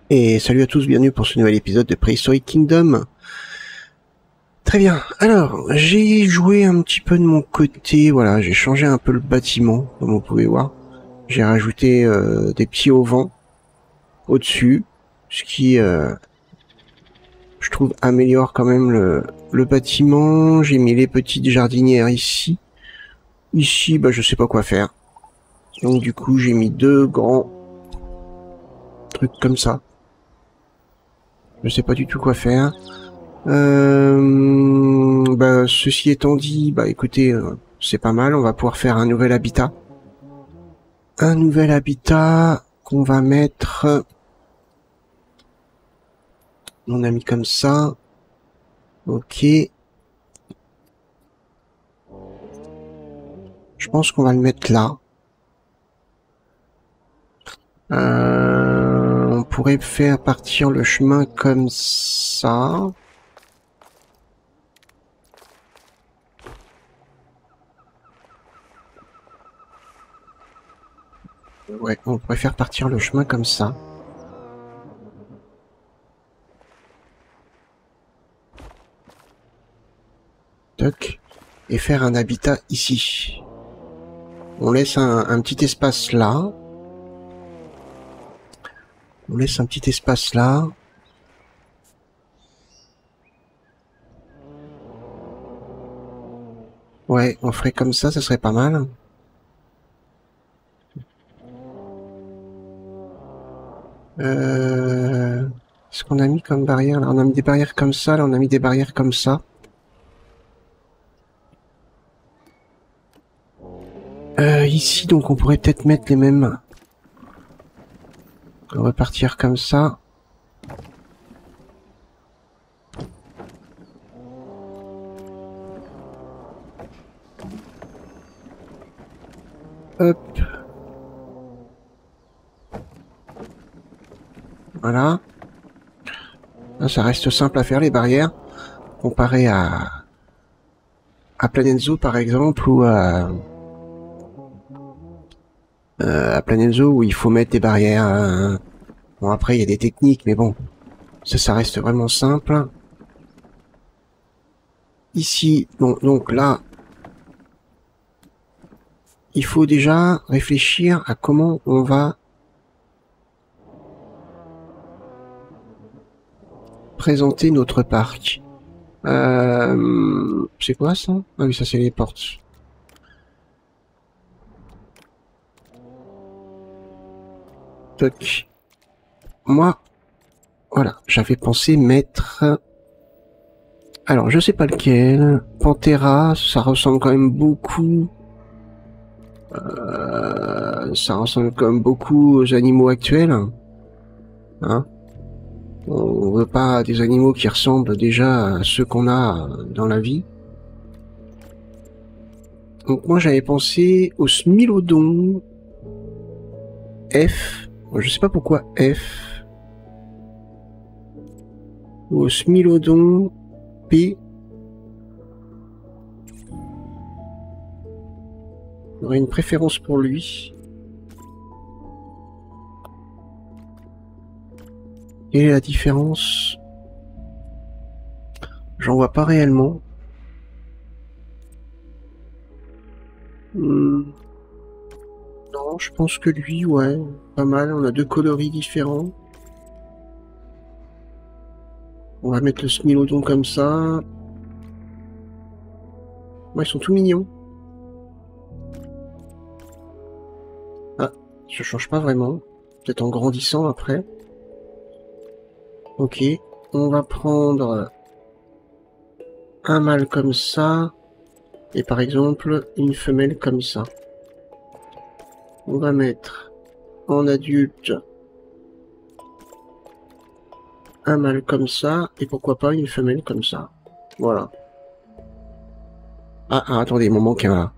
Et salut à tous, bienvenue pour ce nouvel épisode de Prehistoric Kingdom. Très bien, alors j'ai joué un petit peu de mon côté, voilà, j'ai changé un peu le bâtiment, comme vous pouvez voir. J'ai rajouté des petits auvents au-dessus, ce qui, je trouve, améliore quand même le bâtiment. J'ai mis les petites jardinières ici. Ici, bah je sais pas quoi faire. Donc du coup, j'ai mis deux grands trucs comme ça. Je sais pas du tout quoi faire. Bah, ceci étant dit, bah écoutez, c'est pas mal, on va pouvoir faire un nouvel habitat. Un nouvel habitat qu'on va mettre... On a mis comme ça. Ok. Je pense qu'on va le mettre là. On pourrait faire partir le chemin comme ça. Ouais, on pourrait faire partir le chemin comme ça. Toc. Et faire un habitat ici. On laisse un petit espace là. On laisse un petit espace là. Ouais, on ferait comme ça serait pas mal. Ce qu'on a mis comme barrière là, on a mis des barrières comme ça, là on a mis des barrières comme ça. Ici donc on pourrait peut-être mettre les mêmes. On va partir comme ça. Hop, voilà. Là, ça reste simple à faire les barrières, comparé à Planenzo par exemple, ou à Planenzo où il faut mettre des barrières. Bon après il y a des techniques, mais bon, ça reste vraiment simple. Ici, bon, donc là, il faut déjà réfléchir à comment on va présenter notre parc. C'est quoi ça? Ah oui, ça c'est les portes. Toc. Moi, voilà, j'avais pensé mettre... Alors, je sais pas lequel. Pantera, ça ressemble quand même beaucoup... ça ressemble quand même beaucoup aux animaux actuels. Hein, on veut pas des animaux qui ressemblent déjà à ceux qu'on a dans la vie. Donc moi j'avais pensé au Smilodon F. Je sais pas pourquoi F. Ou au Smilodon P. J'aurais une préférence pour lui. Quelle est la différence? J'en vois pas réellement. Non, je pense que lui, ouais, pas mal. On a deux coloris différents. On va mettre le Smilodon comme ça. Ouais, ils sont tout mignons. Ah, ça change pas vraiment. Peut-être en grandissant après. Ok, on va prendre un mâle comme ça. Et par exemple, une femelle comme ça. On va mettre en adulte un mâle comme ça. Et pourquoi pas une femelle comme ça. Voilà. Attendez, il m'en manque un là.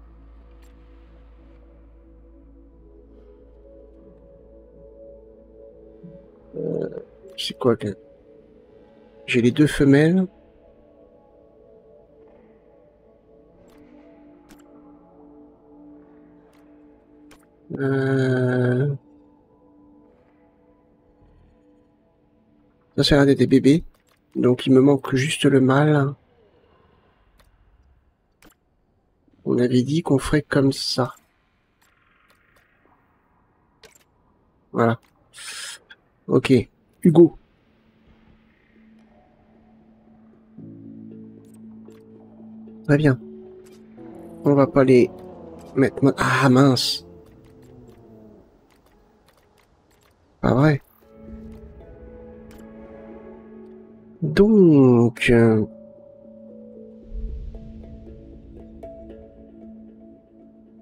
C'est quoi que... J'ai les deux femelles. Euh... Ça, ça a l'air d'être des bébés. Donc il me manque juste le mâle. On avait dit qu'on ferait comme ça. Voilà. Ok. Hugo. Très bien. On va pas les mettre... Ah mince. Pas vrai. Donc...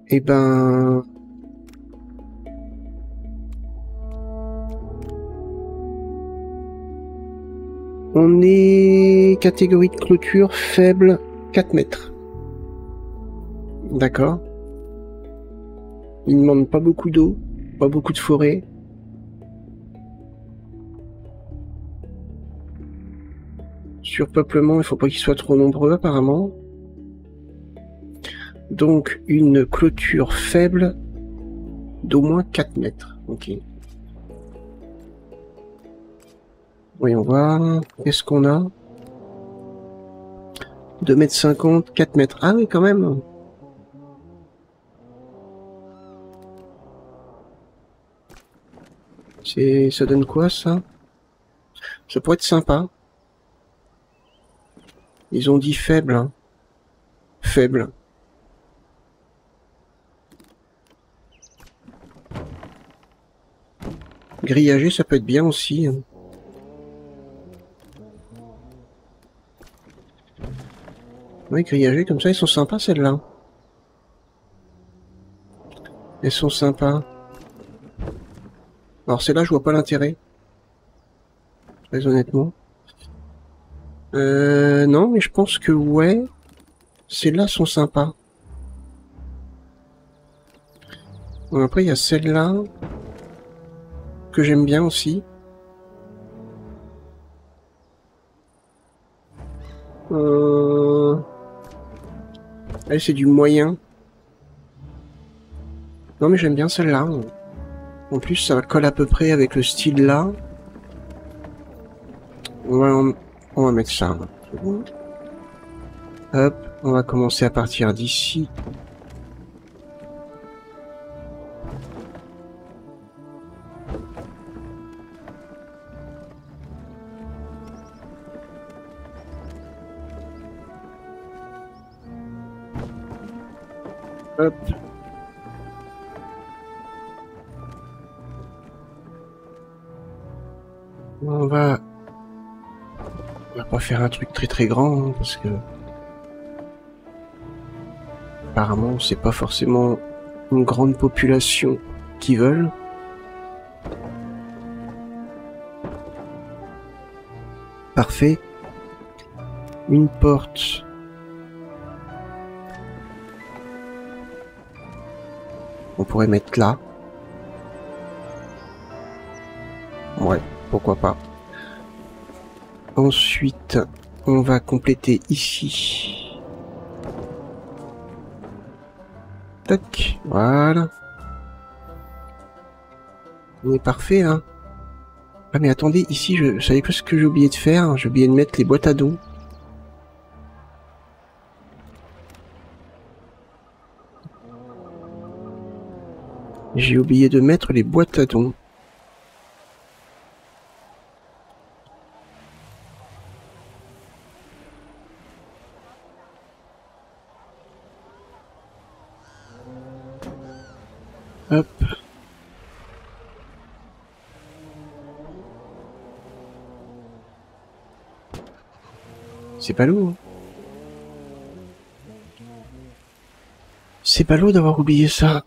eh ben... On est catégorie de clôture faible 4 mètres. D'accord. Il ne demande pas beaucoup d'eau, pas beaucoup de forêt. Surpeuplement, il faut pas qu'ils soient trop nombreux apparemment. Donc une clôture faible d'au moins 4 mètres. Ok. Voyons voir. Qu'est-ce qu'on a? 2,50 m, 4 mètres. Ah oui, quand même. Ça donne quoi, ça? Ça pourrait être sympa. Ils ont dit faible, hein. Faible. Grillagé, ça peut être bien aussi. Hein. Oui, grillagé, comme ça, ils sont sympas, celles-là. Elles sont sympas. Alors, celles-là, je vois pas l'intérêt. Très honnêtement. Non, mais je pense que, ouais, celles-là sont sympas. Bon, après, il y a celle-là que j'aime bien aussi. Allez, c'est du moyen. Non, mais j'aime bien celle-là. En plus, ça colle à peu près avec le style là. On va mettre ça. Hop, on va commencer à partir d'ici. Hop. On va pas faire un truc très très grand, hein, parce que apparemment c'est pas forcément une grande population qui veulent. Parfait. Une porte. On pourrait mettre là. Ouais, pourquoi pas. Ensuite, on va compléter ici. Tac, voilà. On est parfait, hein. Ah mais attendez, ici, je savais pas ce que j'ai oublié de faire. J'ai oublié de mettre les boîtes à dos. J'ai oublié de mettre les boîtes à dos. Hop. C'est pas lourd. C'est pas lourd d'avoir oublié ça.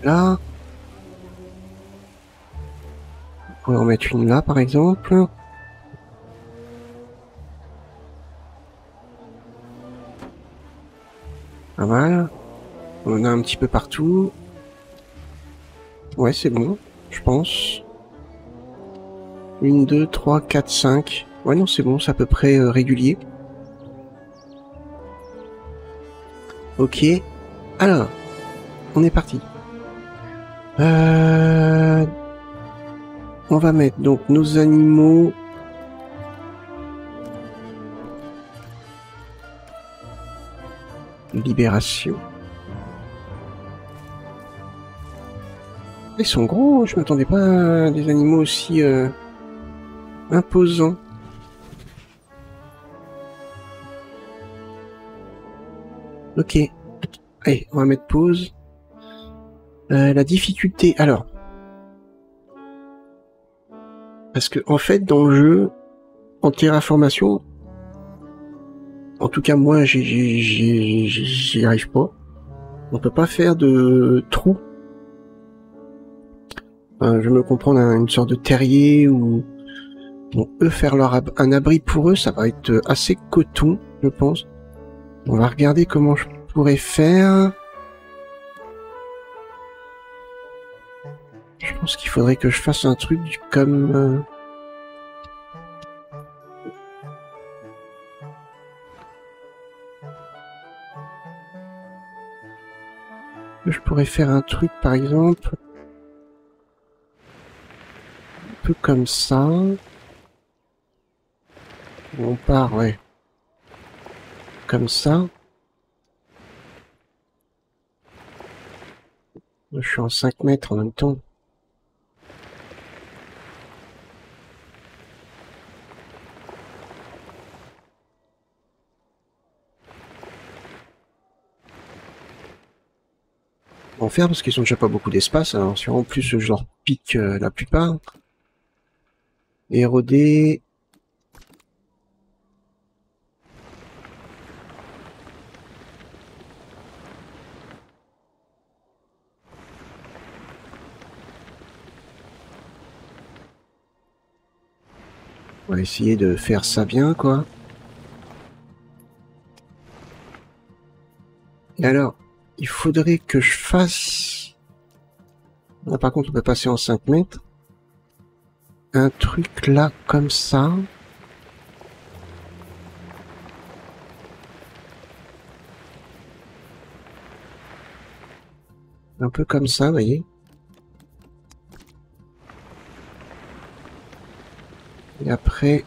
Là. en mettre une là, par exemple. Pas mal. On en a un petit peu partout. Ouais, c'est bon, je pense. 1, 2, 3, 4, 5. Ouais, non, c'est bon, c'est à peu près régulier. Ok. Alors, on est parti. On va mettre donc nos animaux. Libération. Ils sont gros, je m'attendais pas à des animaux aussi imposants. Ok. Allez, on va mettre pause. La difficulté, alors. Parce que, en fait, dans le jeu, en terraformation, en tout cas, moi, j'y arrive pas. On peut pas faire de trous. Je me comprends une sorte de terrier ou bon, eux faire un abri pour eux, ça va être assez coton, je pense. On va regarder comment je pourrais faire. Je pense qu'il faudrait que je fasse un truc comme je pourrais faire un truc par exemple un peu comme ça. On part, ouais. Comme ça. Je suis en 5 mètres en même temps. En faire parce qu'ils ont déjà pas beaucoup d'espace, alors si en plus je leur pique la plupart. Éroder. On va essayer de faire ça bien, quoi. Et alors, il faudrait que je fasse... Là, par contre, on peut passer en 5 mètres. Un truc là, comme ça. Un peu comme ça, vous voyez. Et après...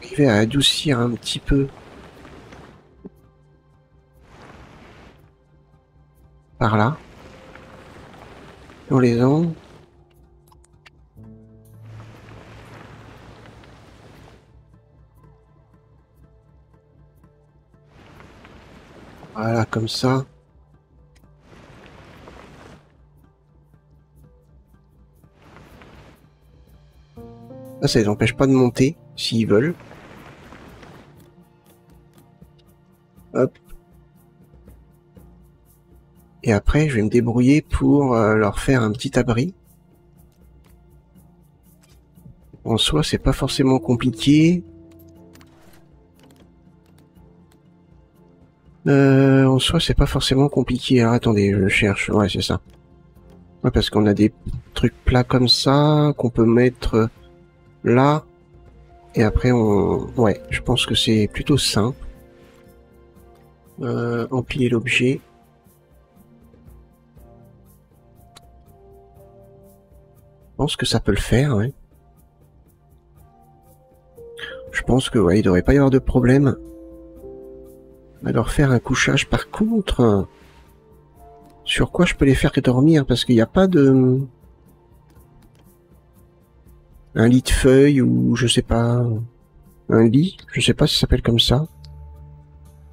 arriver à adoucir un petit peu. Par là. Dans les angles. Voilà, comme ça. Là, ça les empêche pas de monter, s'ils veulent. Hop. Et après, je vais me débrouiller pour leur faire un petit abri. En soi, c'est pas forcément compliqué. En soi, c'est pas forcément compliqué. Alors, attendez, je cherche. Ouais, c'est ça. Ouais, parce qu'on a des trucs plats comme ça, qu'on peut mettre là. Et après, ouais, je pense que c'est plutôt simple. Empiler l'objet. Je pense que ça peut le faire, ouais. Je pense que, ouais, il devrait pas y avoir de problème. À leur faire un couchage. Par contre, sur quoi je peux les faire dormir? Parce qu'il n'y a pas de... un lit de feuilles ou je sais pas... un lit? Je sais pas si ça s'appelle comme ça.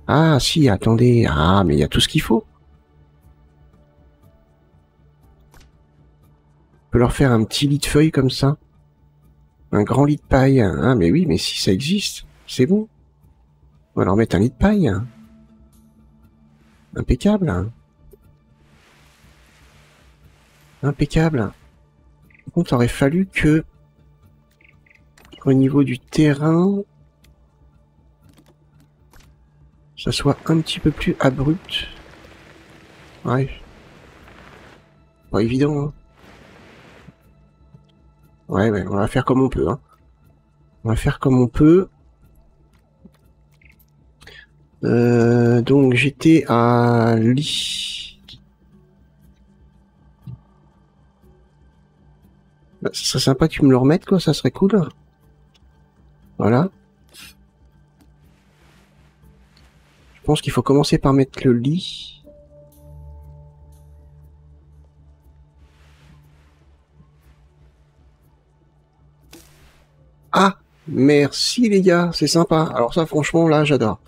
Ah, si, attendez. Ah, mais il y a tout ce qu'il faut. On peut leur faire un petit lit de feuilles comme ça. Un grand lit de paille. Ah, mais oui, mais si ça existe, c'est bon. On va leur mettre un lit de paille. Impeccable. Impeccable. Par contre, il aurait fallu que, au niveau du terrain, ça soit un petit peu plus abrupt. Ouais. Pas évident, hein. Ouais, on va faire comme on peut, hein. On va faire comme on peut. Donc j'étais à lit. Bah, ça serait sympa que tu me le remettes, quoi, ça serait cool. Voilà. Je pense qu'il faut commencer par mettre le lit. Ah, merci les gars, c'est sympa. Alors ça, franchement, là, j'adore.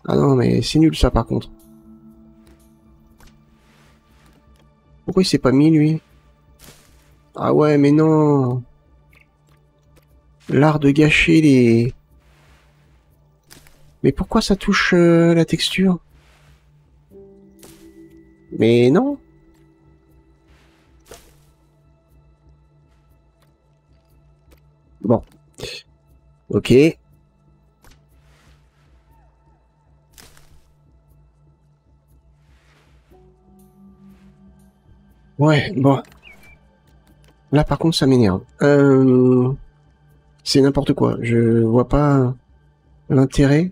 Ah non, mais c'est nul ça, par contre. Pourquoi il s'est pas mis, lui? Ah ouais, mais non. L'art de gâcher les... Mais pourquoi ça touche la texture? Mais non. Bon. Ok. Ouais, bon. Là, par contre, ça m'énerve. C'est n'importe quoi. Je vois pas l'intérêt.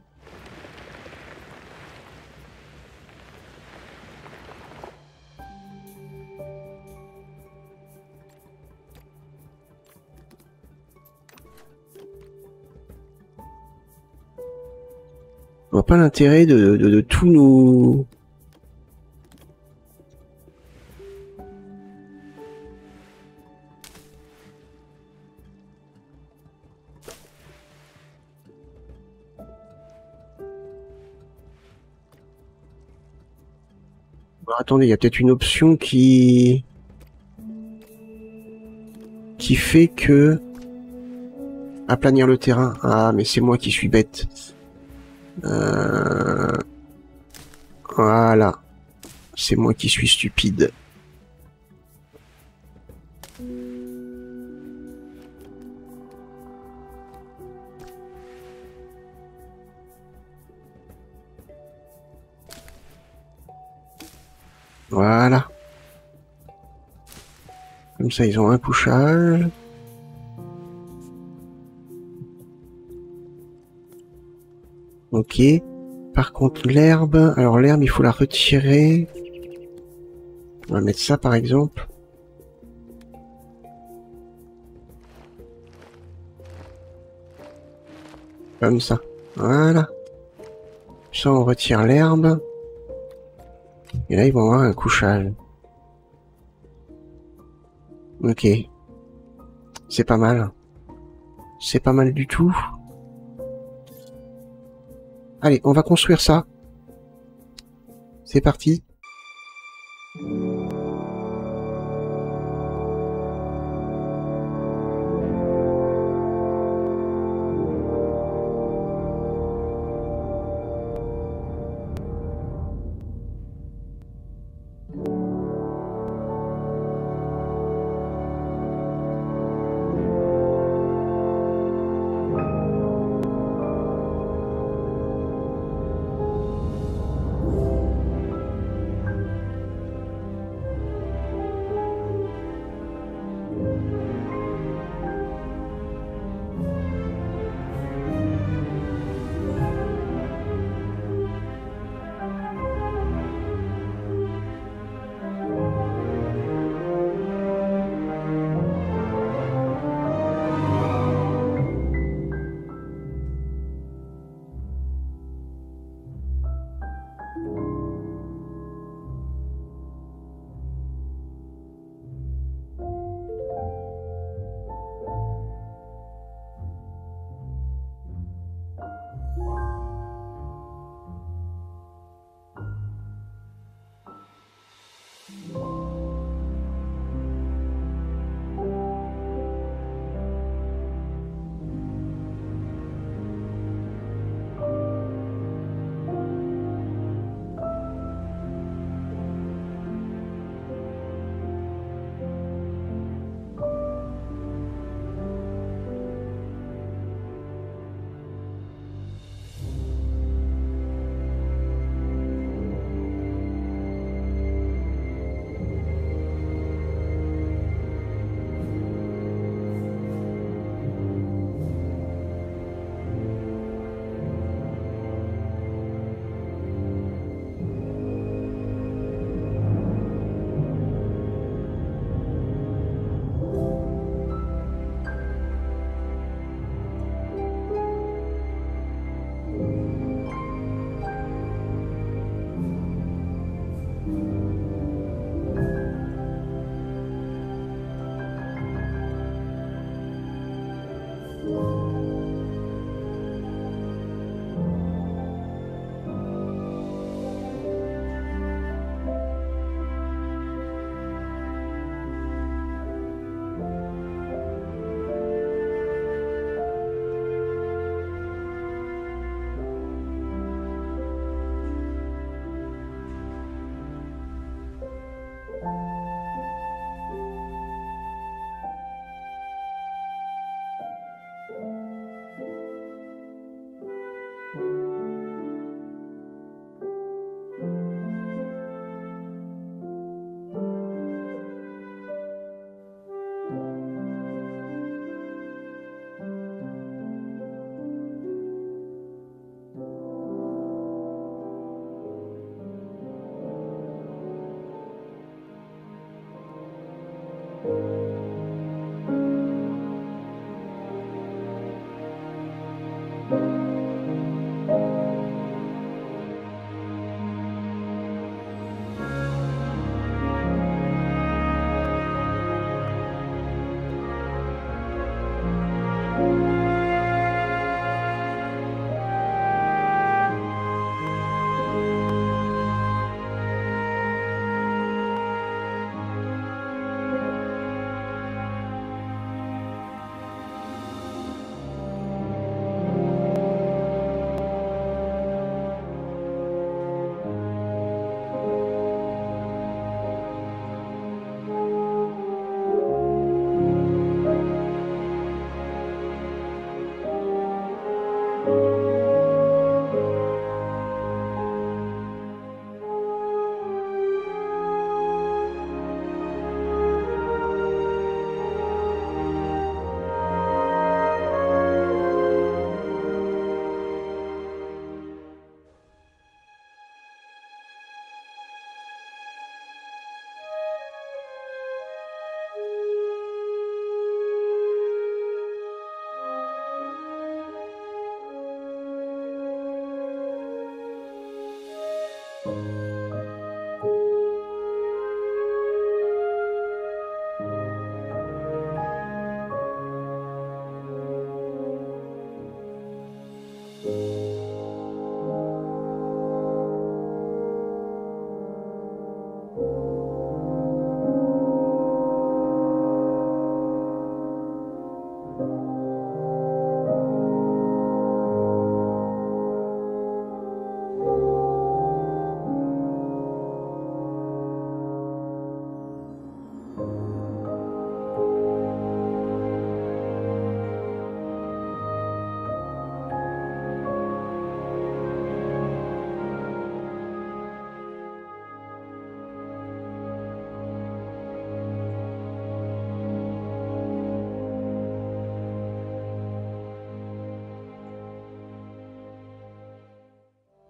Je vois pas l'intérêt de tout nous... Bon, attendez, il y a peut-être une option qui fait que... Aplanir le terrain. Ah, mais c'est moi qui suis bête. Voilà. C'est moi qui suis stupide. Voilà. Comme ça, ils ont un couchage. Ok. Par contre, l'herbe... Alors, l'herbe, il faut la retirer. On va mettre ça, par exemple. Comme ça. Voilà. Ça, on retire l'herbe. Et là, ils vont avoir un couchage. Ok. C'est pas mal. C'est pas mal du tout. Allez, on va construire ça. C'est parti.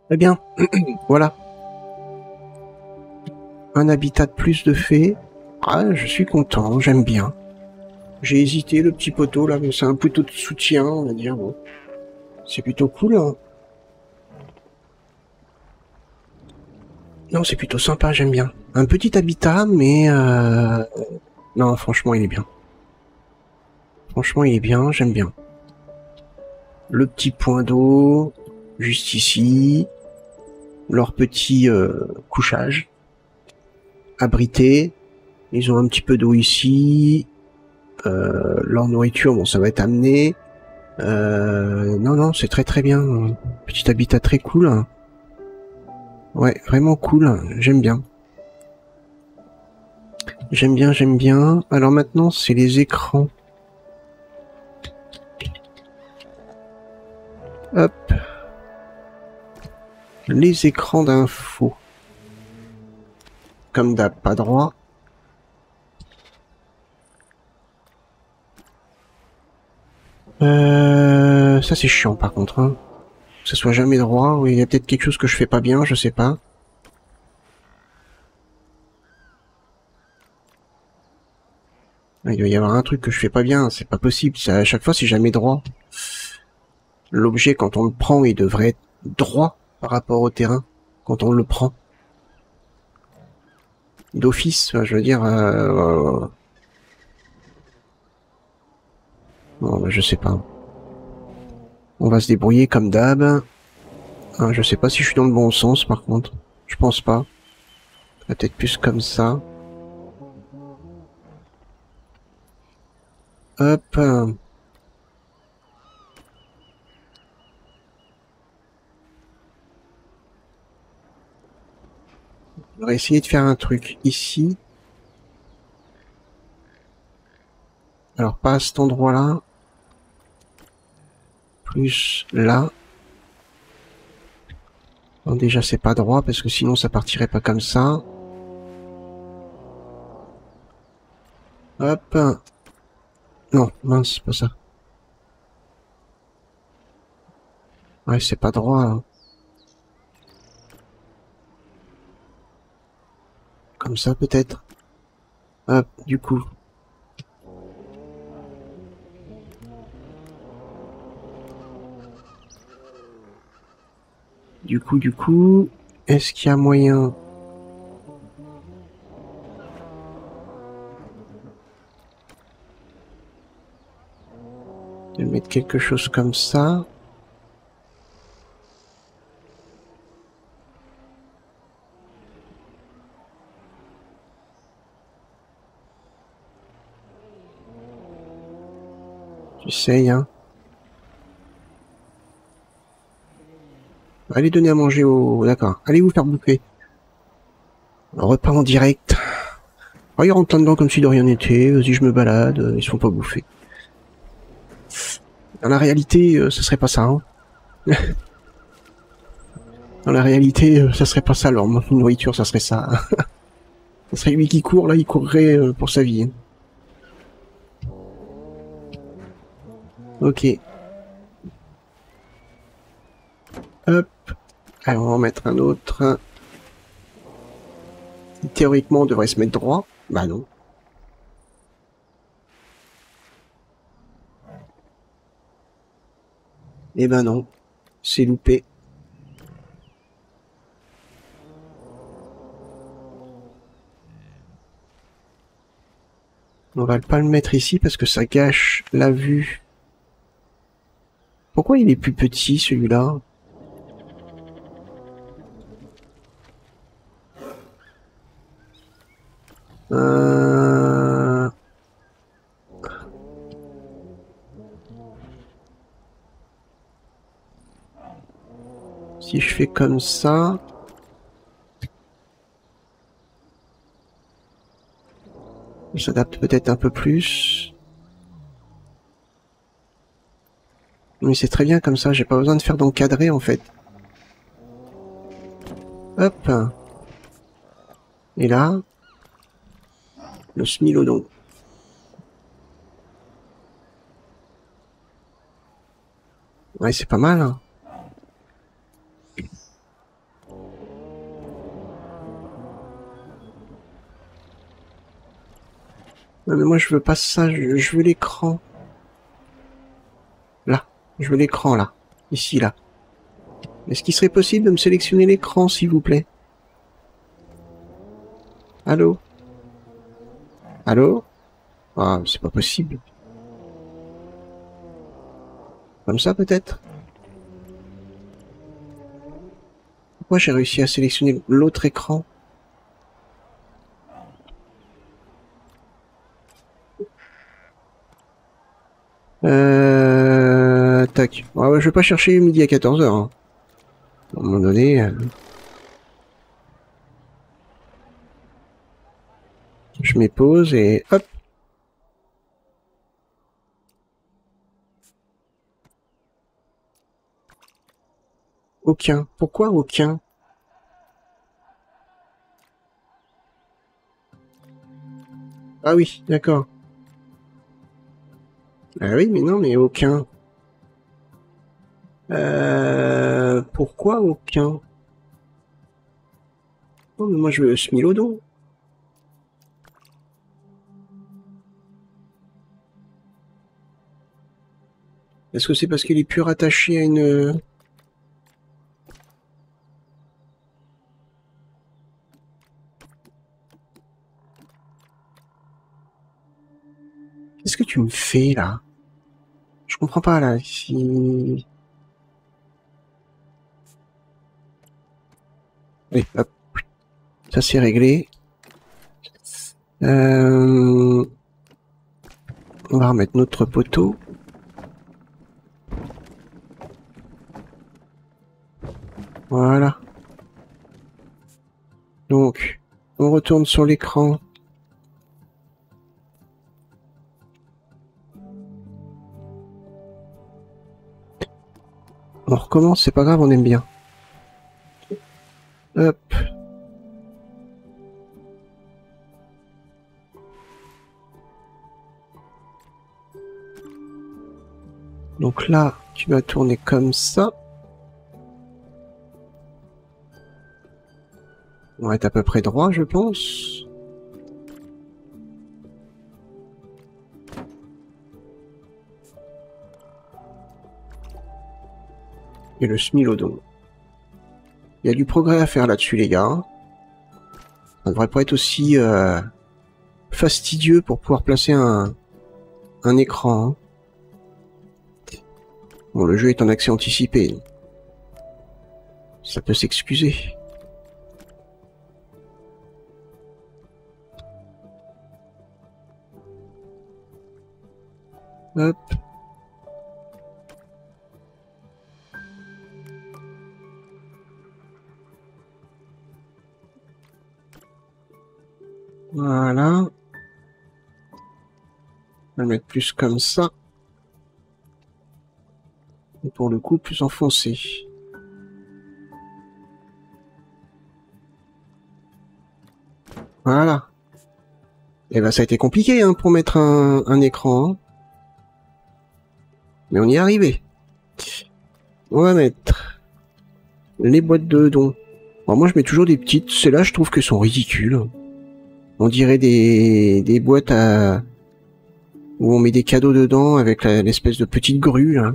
Très bien, voilà. Un habitat de plus de fait. Ah, je suis content, j'aime bien. J'ai hésité, le petit poteau là, mais c'est un poteau de soutien, on va dire. Bon. C'est plutôt cool, hein. Non, c'est plutôt sympa, j'aime bien. Un petit habitat, mais non, franchement, il est bien. Franchement, il est bien, j'aime bien. Le petit point d'eau, juste ici. Leur petit couchage. Abrité. Ils ont un petit peu d'eau ici. Leur nourriture, bon, ça va être amené. Non, non, c'est très très bien. Petit habitat très cool. Ouais, vraiment cool. J'aime bien. J'aime bien, j'aime bien. Alors maintenant, c'est les écrans. Hop. Les écrans d'info. Comme d'hab, pas droit. Ça c'est chiant par contre. Hein. Que ça soit jamais droit, ou il y a peut-être quelque chose que je fais pas bien, je sais pas. Il doit y avoir un truc que je fais pas bien, c'est pas possible. Ça, à chaque fois c'est jamais droit. L'objet quand on le prend, il devrait être droit par rapport au terrain quand on le prend. D'office, je veux dire. Bon, bah, je sais pas. On va se débrouiller comme d'hab. Hein, je sais pas si je suis dans le bon sens par contre. Je pense pas. Peut-être plus comme ça. Hop. On va essayer de faire un truc ici. Alors pas à cet endroit-là. Plus là. Bon, déjà c'est pas droit parce que sinon ça partirait pas comme ça. Hop. Non, mince, c'est pas ça. Ouais, c'est pas droit. Hein. Comme ça peut-être. Hop, du coup. Du coup, est-ce qu'il y a moyen de mettre quelque chose comme ça? J'essaye, hein. Allez donner à manger au... D'accord. Allez vous faire bouffer. Un repas en direct. Oh, ils rentrent là-dedans comme si de rien n'était. Vas-y, je me balade. Ils se font pas bouffer. Dans la réalité, ça serait pas ça, hein. Dans la réalité, ça serait pas ça. Leur nourriture, ça serait ça. Ça serait lui qui court, là, il courrait pour sa vie. Ok. Hop. Allez, on va en mettre un autre. Théoriquement, on devrait se mettre droit. Bah non. Eh ben non. C'est loupé. On va pas le mettre ici parce que ça gâche la vue. Pourquoi il est plus petit, celui-là? Si je fais comme ça... Il s'adapte peut-être un peu plus. Mais c'est très bien comme ça, j'ai pas besoin de faire d'encadrer en fait. Hop. Et là, le smilodon. Ouais, c'est pas mal, hein. Non mais moi je veux pas ça, je veux l'écran. Là, je veux l'écran là. Ici, là. Est-ce qu'il serait possible de me sélectionner l'écran, s'il vous plaît? Allô? Allô? Ah, c'est pas possible. Comme ça peut-être? Pourquoi j'ai réussi à sélectionner l'autre écran? Tac. Ah ouais, je vais pas chercher midi à 14h. Hein. À un moment donné... je mets pause et hop. Aucun. Pourquoi aucun? Ah oui, d'accord. Ah oui, mais non, mais aucun. Pourquoi aucun? Oh, mais moi je veux Smilodon. Est-ce que c'est parce qu'il est plus rattaché à une... Qu'est-ce que tu me fais, là? Je comprends pas, là. Si... Allez, hop. Ça, c'est réglé. On va remettre notre poteau. Voilà. Donc, on retourne sur l'écran. On recommence, c'est pas grave, on aime bien. Hop. Donc là, tu vas tourner comme ça. On va être à peu près droit, je pense. Et le Smilodon. Il y a du progrès à faire là-dessus, les gars. Ça devrait pas être aussi fastidieux pour pouvoir placer un écran. Hein. Bon, le jeu est en accès anticipé. Ça peut s'excuser. Hop. Voilà. On va le mettre plus comme ça. Et pour le coup, plus enfoncé. Voilà. Et ben ça a été compliqué hein, pour mettre un écran. Hein. Mais on y est arrivé. On va mettre les boîtes de dons. Bon, moi je mets toujours des petites. Celles-là je trouve que sont ridicules. On dirait des boîtes à... où on met des cadeaux dedans avec l'espèce de petite grue là.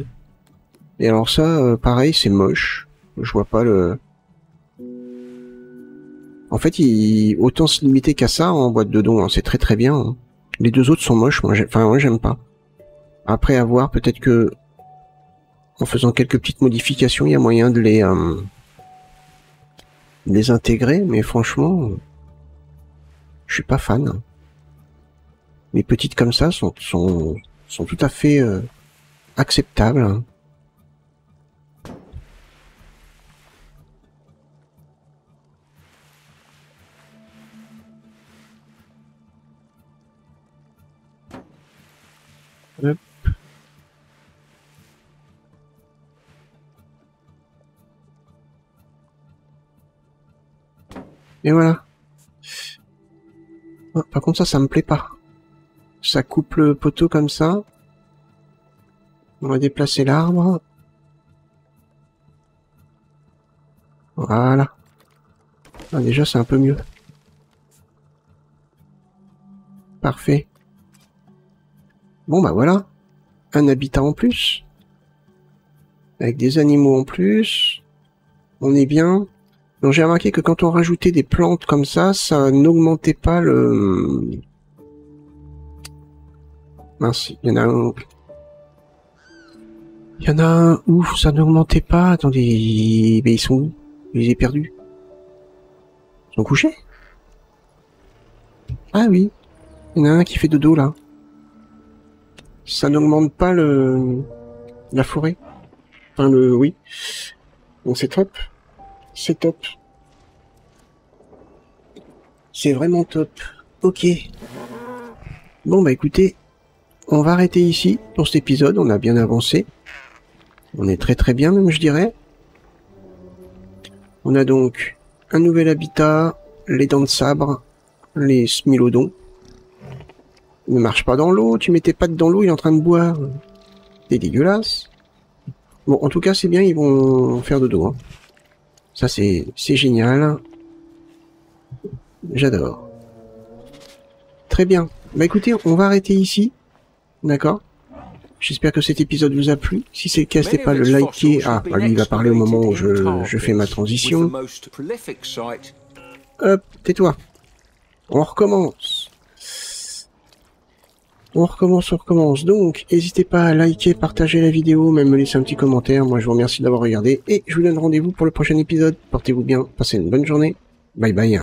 Et alors ça, pareil, c'est moche. Je vois pas le... En fait, autant se limiter qu'à ça en boîte de dons, hein, c'est très très bien. Hein. Les deux autres sont moches, moi j'aime pas. Après à voir, peut-être que en faisant quelques petites modifications, il y a moyen de les intégrer, mais franchement, je suis pas fan. Les petites comme ça sont tout à fait acceptables. Hein. Hop. Et voilà. Oh, par contre ça me plaît pas. Ça coupe le poteau comme ça. On va déplacer l'arbre. Voilà. Ah, déjà c'est un peu mieux. Parfait. Bon bah voilà. Un habitat en plus. Avec des animaux en plus. On est bien. Donc j'ai remarqué que quand on rajoutait des plantes comme ça n'augmentait pas le... Mince, il y en a un... Il y en a un où ça n'augmentait pas. Attendez, mais ils sont où? Je les ai perdus. Ils sont couchés? Ah oui. Il y en a un qui fait dodo là. Ça n'augmente pas la forêt. Enfin oui. Donc c'est top. C'est top. C'est vraiment top. Ok. Bon bah écoutez, on va arrêter ici pour cet épisode. On a bien avancé. On est très très bien même je dirais. On a donc un nouvel habitat, les dents de sabre, les smilodons. Ne marche pas dans l'eau, tu mets tes pattes dans l'eau, il est en train de boire. C'est dégueulasse. Bon, en tout cas, c'est bien, ils vont faire dodo. Hein. Ça, c'est génial. J'adore. Très bien. Bah écoutez, on va arrêter ici. D'accord. J'espère que cet épisode vous a plu. Si c'est le cas, n'hésitez pas à le liker. Ah, bah lui, il va parler au moment où je fais ma transition. Hop, tais-toi. On recommence. On recommence. Donc, n'hésitez pas à liker, partager la vidéo, même me laisser un petit commentaire. Moi, je vous remercie d'avoir regardé. Et je vous donne rendez-vous pour le prochain épisode. Portez-vous bien, passez une bonne journée. Bye bye.